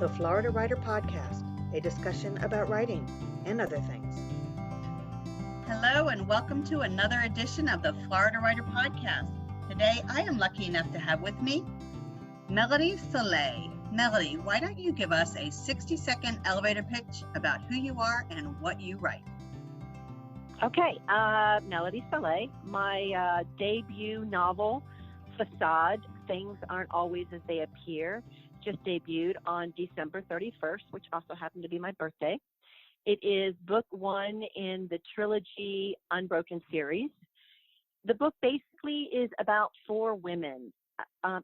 the Florida Writer Podcast, a discussion about writing and other things. Hello and welcome to another edition of the Florida Writer Podcast. Today I am lucky enough to have with me Melody Saleh. Melody, why don't you give us a 60-second elevator pitch about who you are and what you write? Okay, Melody Saleh. My debut novel, Facade, Things Aren't Always As They Appear, just debuted on December 31st, which also happened to be my birthday. It is book one in the trilogy Unbroken Series. The book basically is about four women.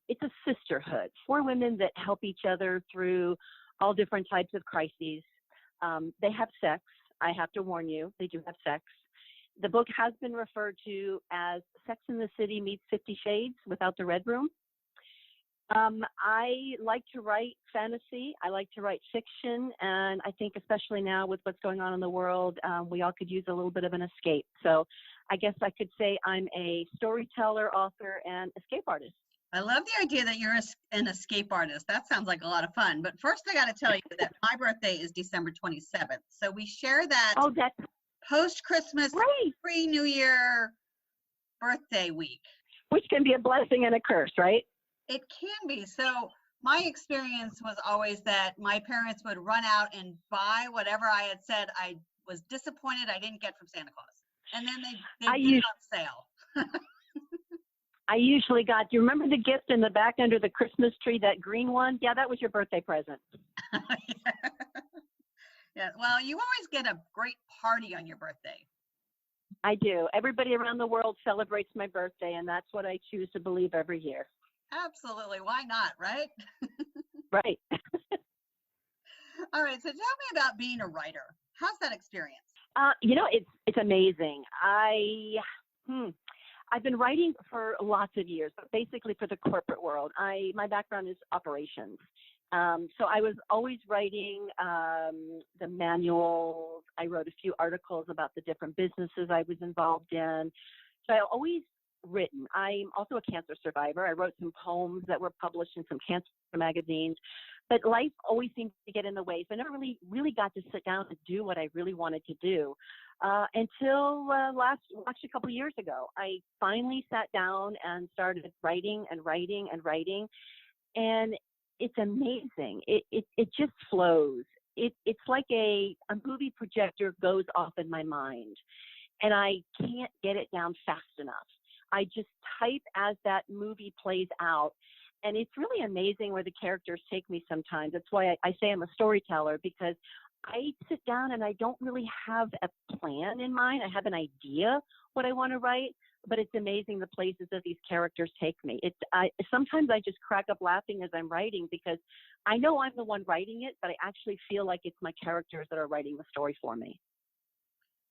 It's a sisterhood, four women that help each other through all different types of crises. They have sex. I have to warn you, they do have sex. The book has been referred to as Sex in the City meets 50 Shades without the Red Room. I like to write fantasy. I like to write fiction. And I think especially now with what's going on in the world, we all could use a little bit of an escape. So I guess I could say I'm a storyteller, author, and escape artist. I love the idea that you're an escape artist. That sounds like a lot of fun. But first I got to tell you that my birthday is December 27th. So we share that post-Christmas, pre-New Year birthday week. Which can be a blessing and a curse, right? It can be. So my experience was always that my parents would run out and buy whatever I had said I was disappointed I didn't get from Santa Claus. And then they put it on sale. I usually got, do you remember the gift in the back under the Christmas tree, that green one? Yeah, that was your birthday present. Yeah. Well, you always get a great party on your birthday. I do. Everybody around the world celebrates my birthday, and that's what I choose to believe every year. Absolutely. Why not, right? Right. All right. So tell me about being a writer. How's that experience? It's amazing. I've been writing for lots of years, but basically for the corporate world. My background is operations. So I was always writing the manuals. I wrote a few articles about the different businesses I was involved in. So I always written. I'm also a cancer survivor. I wrote some poems that were published in some cancer magazines, but life always seemed to get in the way. So I never really got to sit down and do what I really wanted to do until a couple of years ago. I finally sat down and started writing and writing and writing, and it's amazing. It just flows. It's like a movie projector goes off in my mind, and I can't get it down fast enough. I just type as that movie plays out. And it's really amazing where the characters take me sometimes. That's why I say I'm a storyteller, because I sit down and I don't really have a plan in mind. I have an idea what I want to write, but it's amazing the places that these characters take me. Sometimes I just crack up laughing as I'm writing, because I know I'm the one writing it, but I actually feel like it's my characters that are writing the story for me.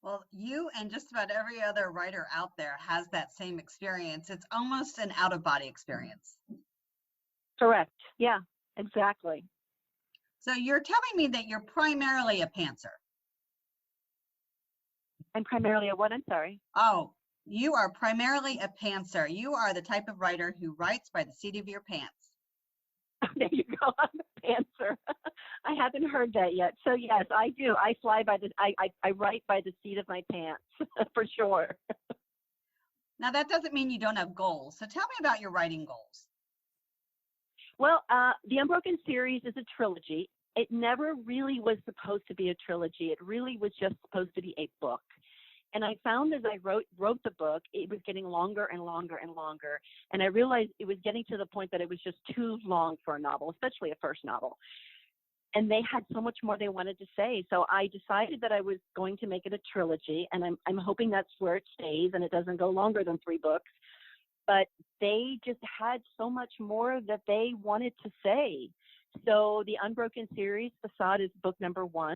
Well, you and just about every other writer out there has that same experience. It's almost an out-of-body experience. Correct. Yeah, exactly. So you're telling me that you're primarily a pantser. I'm primarily a what? I'm sorry. Oh, you are primarily a pantser. You are the type of writer who writes by the seat of your pants. There you go. I'm a pantser. I haven't heard that yet. So yes, I do. I write by the seat of my pants for sure. Now that doesn't mean you don't have goals. So tell me about your writing goals. Well, the Unbroken Series is a trilogy. It never really was supposed to be a trilogy. It really was just supposed to be a book. And I found as I wrote the book, it was getting longer and longer and longer. And I realized it was getting to the point that it was just too long for a novel, especially a first novel. And they had so much more they wanted to say. So I decided that I was going to make it a trilogy. And I'm hoping that's where it stays and it doesn't go longer than 3 books. But they just had so much more that they wanted to say. So the Unbroken Series, Facade, is book number 1.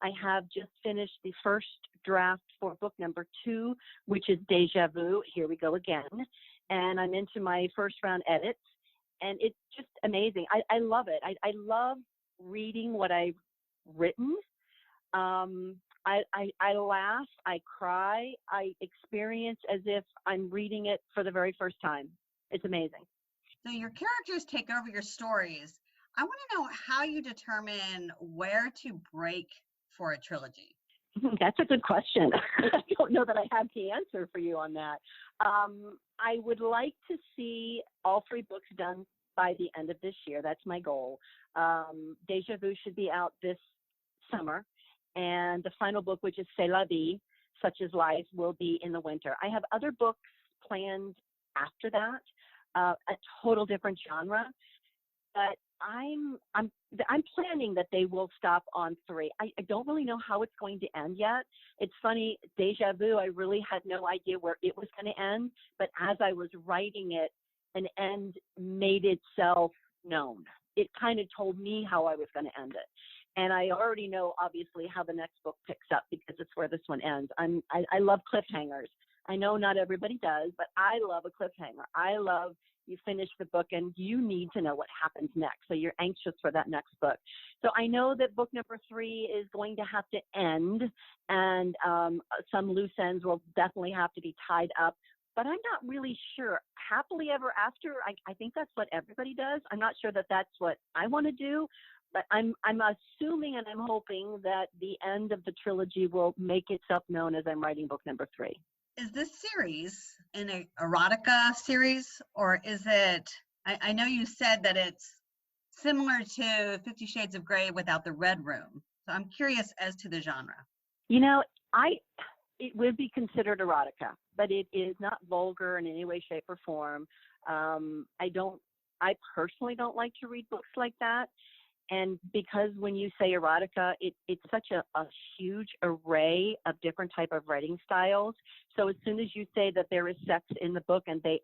I have just finished the first draft for book number 2, which is Deja Vu, Here We Go Again. And I'm into my first round edits. And it's just amazing. I love it. I love reading what I've written. I laugh, I cry, I experience as if I'm reading it for the very first time. It's amazing. So your characters take over your stories. I want to know how you determine where to break for a trilogy. That's a good question. I don't know that I have the answer for you on that. I would like to see all 3 books done by the end of this year. That's my goal. Deja Vu should be out this summer, and the final book, which is C'est la vie, Such is Life, will be in the winter. I have other books planned after that, a total different genre, but I'm planning that they will stop on 3. I don't really know how it's going to end yet. It's funny, Deja Vu, I really had no idea where it was going to end, but as I was writing it, an end made itself known. It kind of told me how I was going to end it. And I already know, obviously, how the next book picks up because it's where this one ends. I love cliffhangers. I know not everybody does, but I love a cliffhanger. I love you finish the book and you need to know what happens next. So you're anxious for that next book. So I know that book number 3 is going to have to end, and some loose ends will definitely have to be tied up. But I'm not really sure. Happily ever after, I think that's what everybody does. I'm not sure that that's what I want to do, but I'm assuming and I'm hoping that the end of the trilogy will make itself known as I'm writing book number 3. Is this series an erotica series, or is it, I know you said that it's similar to 50 Shades of Grey without the red room. So I'm curious as to the genre. You know, it would be considered erotica, but it is not vulgar in any way, shape, or form. I personally don't like to read books like that. And because when you say erotica, it's such a huge array of different type of writing styles. So as soon as you say that there is sex in the book and they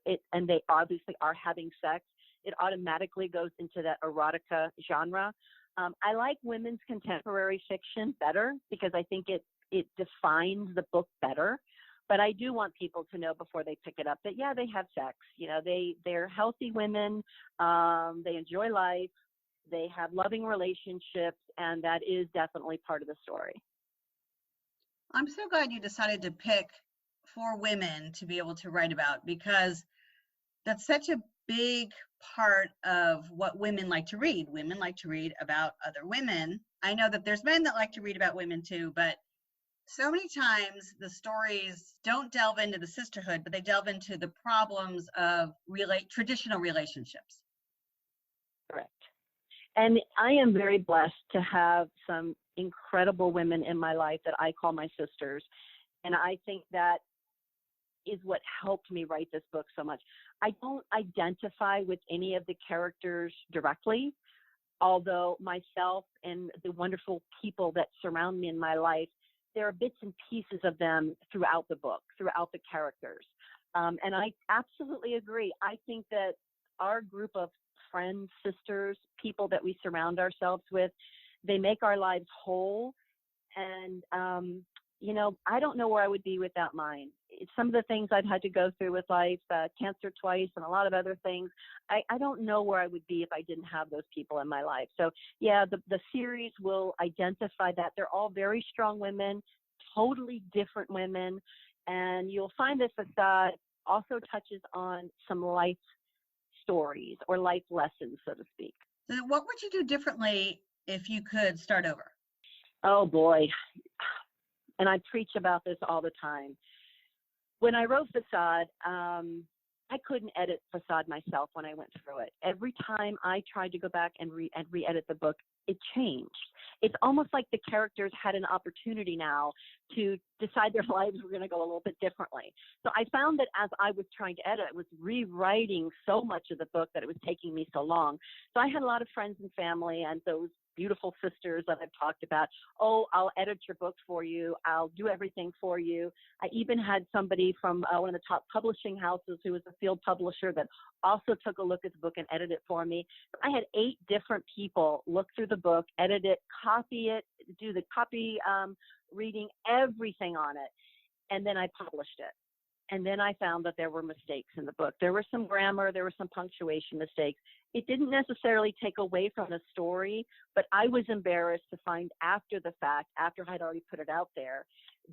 obviously are having sex, it automatically goes into that erotica genre. I like women's contemporary fiction better because I think it defines the book better. But I do want people to know before they pick it up that, yeah, they have sex. You know, they're healthy women. They enjoy life. They have loving relationships, and that is definitely part of the story. I'm so glad you decided to pick 4 women to be able to write about, because that's such a big part of what women like to read. Women like to read about other women. I know that there's men that like to read about women too, but so many times the stories don't delve into the sisterhood, but they delve into the problems of traditional relationships. Correct. And I am very blessed to have some incredible women in my life that I call my sisters. And I think that is what helped me write this book so much. I don't identify with any of the characters directly, although myself and the wonderful people that surround me in my life, there are bits and pieces of them throughout the book, throughout the characters. And I absolutely agree. I think that our group of friends, sisters, people that we surround ourselves with, they make our lives whole. And, I don't know where I would be without mine. Some of the things I've had to go through with life, cancer twice and a lot of other things, I don't know where I would be if I didn't have those people in my life. So yeah, the series will identify that. They're all very strong women, totally different women. And you'll find that Facade also touches on some life stories or life lessons, so to speak. So what would you do differently if you could start over? Oh boy. And I preach about this all the time. When I wrote Facade, I couldn't edit Facade myself when I went through it. Every time I tried to go back and re-edit the book, it changed. It's almost like the characters had an opportunity now to decide their lives were going to go a little bit differently. So I found that as I was trying to edit, I was rewriting so much of the book that it was taking me so long. So I had a lot of friends and family and those beautiful sisters that I've talked about. Oh, I'll edit your book for you. I'll do everything for you. I even had somebody from one of the top publishing houses who was a field publisher that also took a look at the book and edited it for me. I had 8 different people look through the book, edit it, copy it, do the copy reading, everything on it. And then I published it. And then I found that there were mistakes in the book. There were some grammar, there were some punctuation mistakes. It didn't necessarily take away from the story, but I was embarrassed to find after the fact, after I'd already put it out there,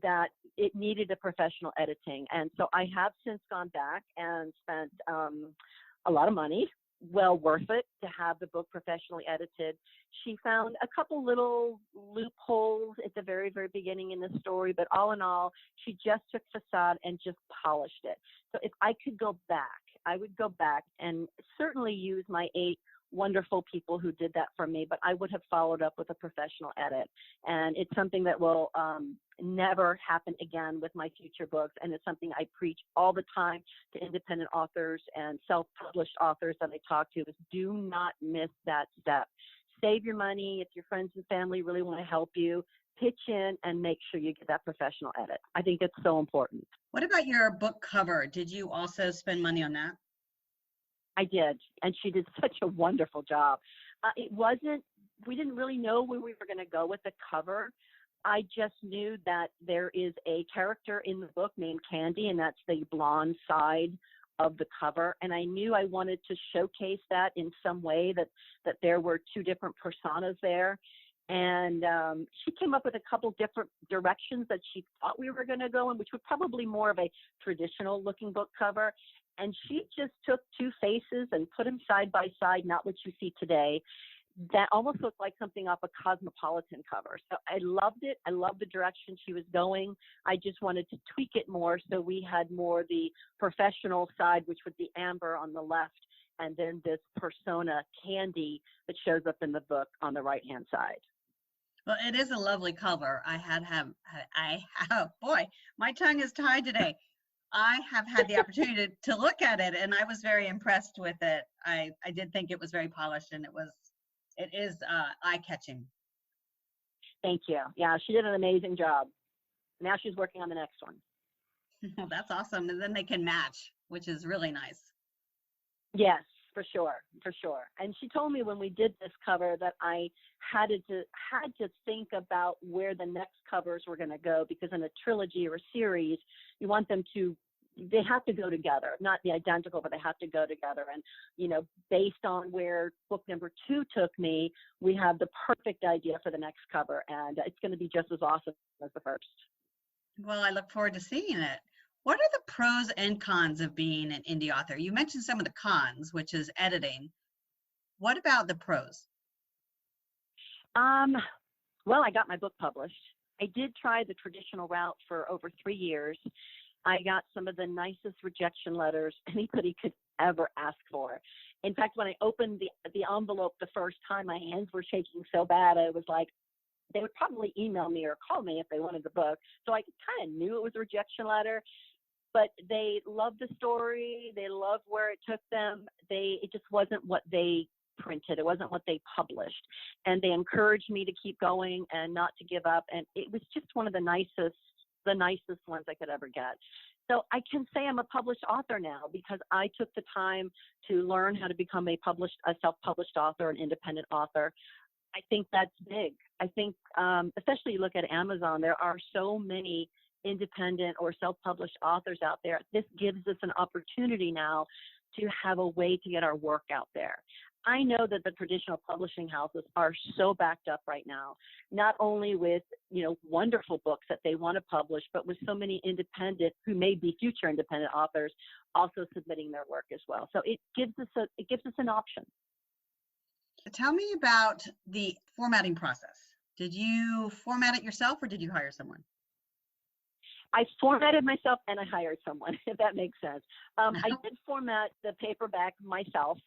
that it needed a professional editing. And so I have since gone back and spent a lot of money well worth it to have the book professionally edited. She found a couple little loopholes at the very, very beginning in the story, but all in all, she just took Facade and just polished it. So if I could go back, I would go back and certainly use my 8 wonderful people who did that for me, but I would have followed up with a professional edit. And it's something that will never happen again with my future books. And it's something I preach all the time to independent authors and self-published authors that I talk to, is do not miss that step. Save your money. If your friends and family really want to help you, pitch in and make sure you get that professional edit. I think it's so important. What about your book cover? Did you also spend money on that? I did, and she did such a wonderful job. We didn't really know where we were going to go with the cover. I just knew that there is a character in the book named Candy, and that's the blonde side of the cover. And I knew I wanted to showcase that in some way, that there were 2 different personas there. And she came up with a couple different directions that she thought we were going to go in, which was probably more of a traditional looking book cover. And she just took 2 faces and put them side by side, not what you see today. That almost looked like something off a Cosmopolitan cover. So I loved it. I loved the direction she was going. I just wanted to tweak it more so we had more the professional side, which would be Amber on the left, and then this persona Candy that shows up in the book on the right-hand side. Well, it is a lovely cover. Boy, my tongue is tied today. I have had the opportunity to look at it, and I was very impressed with it. I did think it was very polished, and it is eye-catching. Thank you. Yeah, she did an amazing job. Now she's working on the next one. Well, that's awesome. And then they can match, which is really nice. Yes, for sure. And she told me when we did this cover that I had to think about where the next covers were going to go, because in a trilogy or a series, you want them to, they have to go together, not be identical, but they have to go together. And, based on where book number 2 took me, we have the perfect idea for the next cover, and it's going to be just as awesome as the first. Well, I look forward to seeing it. What are the pros and cons of being an indie author? You mentioned some of the cons, which is editing. What about the pros? Well, I got my book published. I did try the traditional route for over 3 years. I got some of the nicest rejection letters anybody could ever ask for. In fact, when I opened the envelope the first time, my hands were shaking so bad. I was like, they would probably email me or call me if they wanted the book. So I kind of knew it was a rejection letter, but they loved the story. They loved where it took them. It just wasn't what they printed. It wasn't what they published. And they encouraged me to keep going and not to give up. And it was just one of the nicest ones I could ever get. So I can say I'm a published author now because I took the time to learn how to become a self-published author, an independent author. I think that's big. I think, especially you look at Amazon, there are so many independent or self-published authors out there. This gives us an opportunity now to have a way to get our work out there. I know that the traditional publishing houses are so backed up right now, not only with, wonderful books that they want to publish, but with so many independent who may be future independent authors also submitting their work as well. So it gives us an option. Tell me about the formatting process. Did you format it yourself or did you hire someone? I formatted myself and I hired someone, if that makes sense. I did format the paperback myself.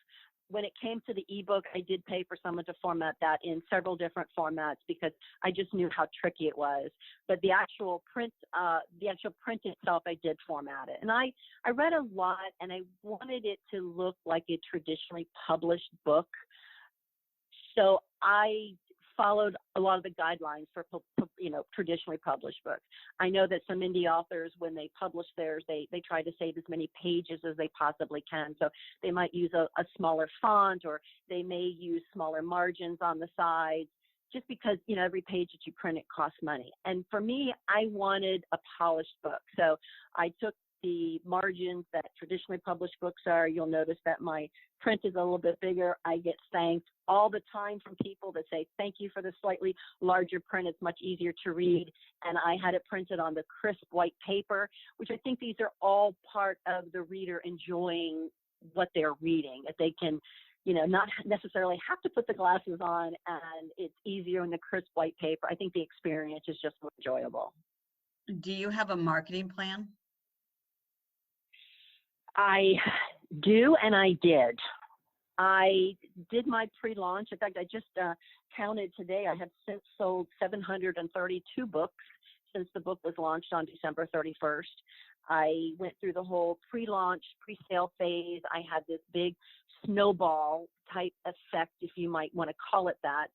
When it came to the ebook, I did pay for someone to format that in several different formats because I just knew how tricky it was. But the actual print itself, I did format it. And I read a lot and I wanted it to look like a traditionally published book. So I followed a lot of the guidelines for, traditionally published books. I know that some indie authors, when they publish theirs, they try to save as many pages as they possibly can. So they might use a smaller font, or they may use smaller margins on the sides, just because, every page that you print, it costs money. And for me, I wanted a polished book. So I took the margins that traditionally published books are. You'll notice that my print is a little bit bigger. I get thanked all the time from people that say, thank you for the slightly larger print. It's much easier to read. And I had it printed on the crisp white paper, which I think these are all part of the reader enjoying what they're reading, that they can, not necessarily have to put the glasses on, and it's easier in the crisp white paper. I think the experience is just more enjoyable. Do you have a marketing plan? I do, and I did. I did my pre-launch. In fact, I just counted today. I have since sold 732 books since the book was launched on December 31st. I went through the whole pre-launch, pre-sale phase. I had this big snowball type effect, if you might want to call it that.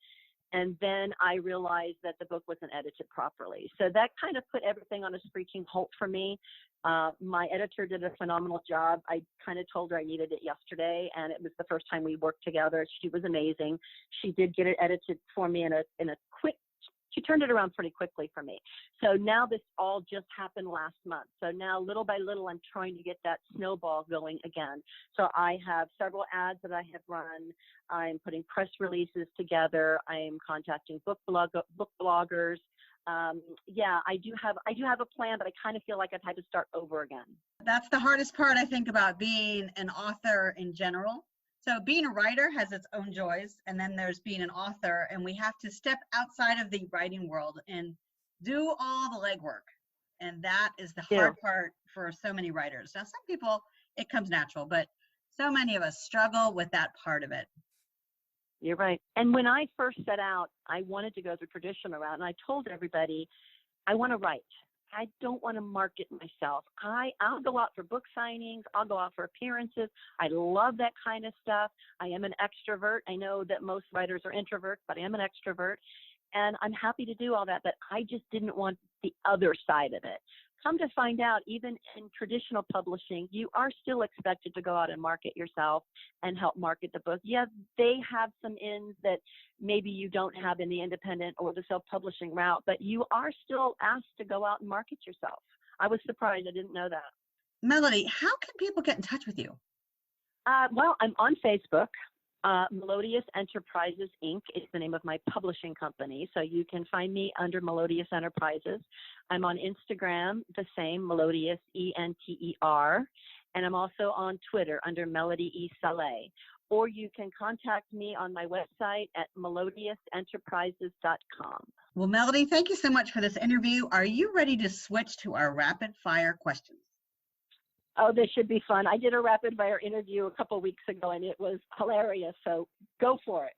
And then I realized that the book wasn't edited properly. So that kind of put everything on a screeching halt for me. My editor did a phenomenal job. I kind of told her I needed it yesterday, and it was the first time we worked together. She was amazing. She did get it edited for me in a quick. She turned it around pretty quickly for me. So now this all just happened last month. So now little by little, I'm trying to get that snowball going again. So I have several ads that I have run. I'm putting press releases together. I am contacting book bloggers. I do have a plan, but I kind of feel like I've had to start over again. That's the hardest part, I think, about being an author in general. So being a writer has its own joys, and then there's being an author, and we have to step outside of the writing world and do all the legwork. And that is the hard part for so many writers. Now, some people, it comes natural, but so many of us struggle with that part of it. You're right. And when I first set out, I wanted to go the traditional route, and I told everybody, I want to write. I don't want to market myself. I'll go out for book signings. I'll go out for appearances. I love that kind of stuff. I am an extrovert. I know that most writers are introverts, but I am an extrovert. And I'm happy to do all that, but I just didn't want the other side of it. Come to find out, even in traditional publishing, you are still expected to go out and market yourself and help market the book. Yeah, they have some ins that maybe you don't have in the independent or the self-publishing route, but you are still asked to go out and market yourself. I was surprised. I didn't know that. Melody, how can people get in touch with you? Well, I'm on Facebook. Melodious Enterprises, Inc. is the name of my publishing company. So you can find me under Melodious Enterprises. I'm on Instagram, the same, Melodious, E-N-T-E-R. And I'm also on Twitter under Melody E. Saleh. Or you can contact me on my website at melodiousenterprises.com. Well, Melody, thank you so much for this interview. Are you ready to switch to our rapid fire questions? Oh, this should be fun. I did a rapid fire interview a couple weeks ago, and it was hilarious. So go for it.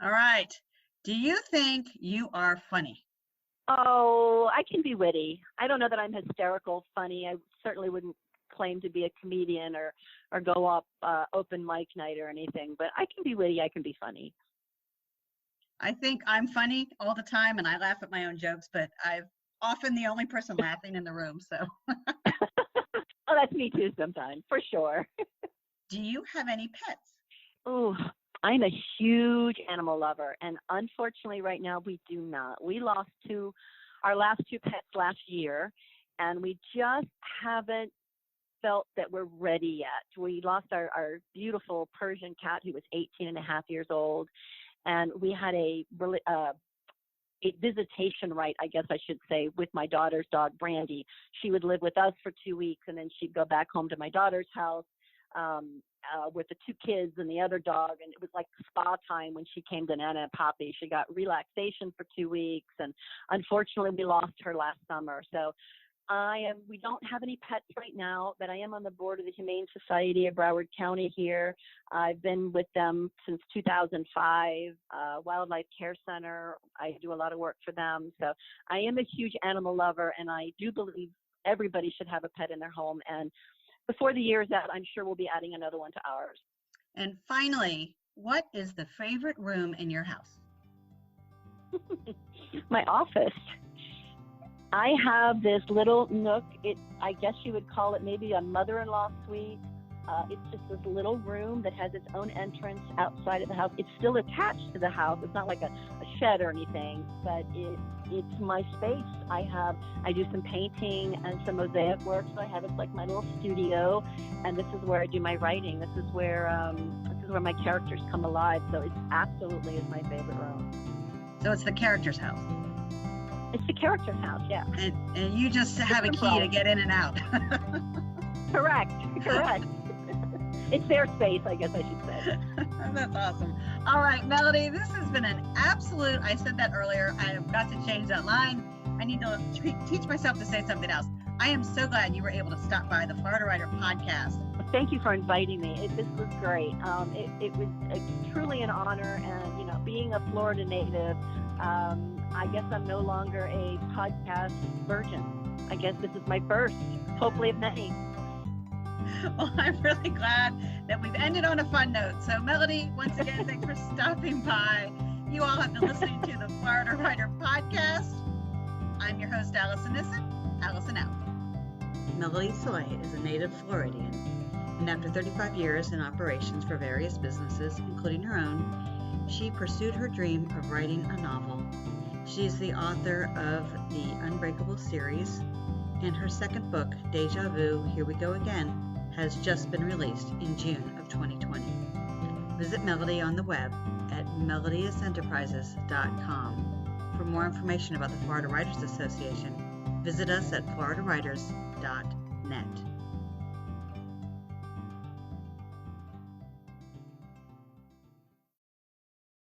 All right. Do you think you are funny? Oh, I can be witty. I don't know that I'm hysterical funny. I certainly wouldn't claim to be a comedian or go up open mic night or anything, but I can be witty. I can be funny. I think I'm funny all the time, and I laugh at my own jokes, but I'm often the only person laughing in the room. So. Oh, that's me too sometimes, for sure. Do you have any pets? Oh, I'm a huge animal lover, and unfortunately right now we do not. We lost our last two pets last year, and we just haven't felt that we're ready yet. We lost our beautiful Persian cat who was 18 and a half years old, and we had a visitation right, I guess I should say, with my daughter's dog, Brandy. She would live with us for 2 weeks, and then she'd go back home to my daughter's house with the two kids and the other dog. And it was like spa time when she came to Nana and Poppy. She got relaxation for 2 weeks, and unfortunately we lost her last summer. So we don't have any pets right now, but I am on the board of the Humane Society of Broward County here. I've been with them since 2005, Wildlife Care Center. I do a lot of work for them. So I am a huge animal lover, and I do believe everybody should have a pet in their home. And before the year's out, I'm sure we'll be adding another one to ours. And finally, what is the favorite room in your house? My office. I have this little nook. I guess you would call it maybe a mother-in-law suite. It's just this little room that has its own entrance outside of the house. It's still attached to the house. It's not like a shed or anything, but it's my space. I do some painting and some mosaic work, so it's like my little studio, and this is where I do my writing. This is where my characters come alive. So it absolutely is my favorite room. So it's the character's house. It's the character's house, yeah. And you just have a key to get in and out. Correct. It's their space, I guess I should say. That's awesome. All right, Melody, this has been an absolute, I said that earlier, I have got to change that line. I need to teach myself to say something else. I am so glad you were able to stop by the Florida Writer Podcast. Thank you for inviting me. This was great. It was truly an honor, and being a Florida native, I guess I'm no longer a podcast virgin. I guess this is my first, hopefully of many. Well, I'm really glad that we've ended on a fun note. So, Melody, once again, thanks for stopping by. You all have been listening to the Florida Writer Podcast. I'm your host, Allison Nissen. Allison out. Melody Saleh is a native Floridian, and after 35 years in operations for various businesses, including her own, she pursued her dream of writing a novel. She is the author of the Unbroken Series, and her second book, Deja Vu, Here We Go Again, has just been released in June of 2020. Visit Melody on the web at melodiousenterprises.com. For more information about the Florida Writers Association, visit us at floridawriters.net.